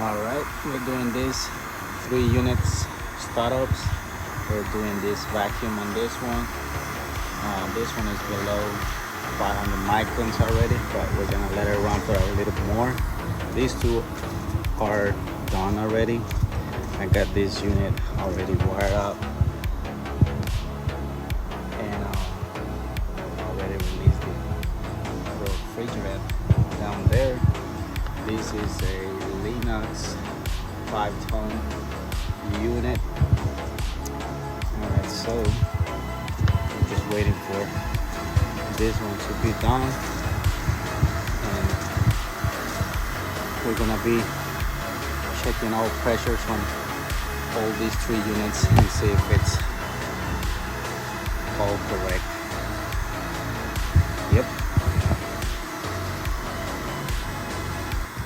Alright, we're doing this 3 units startups. We're doing this vacuum on this one. This one is below 500 microns already, but we're gonna let it run for a little more. These two are done already. I got this unit already wired up and already released the refrigerator down there. This is a Linux 5-ton unit. Alright, so I'm just waiting for this one to be done, and we're gonna be checking all pressures on all these 3 units and see if it's all correct.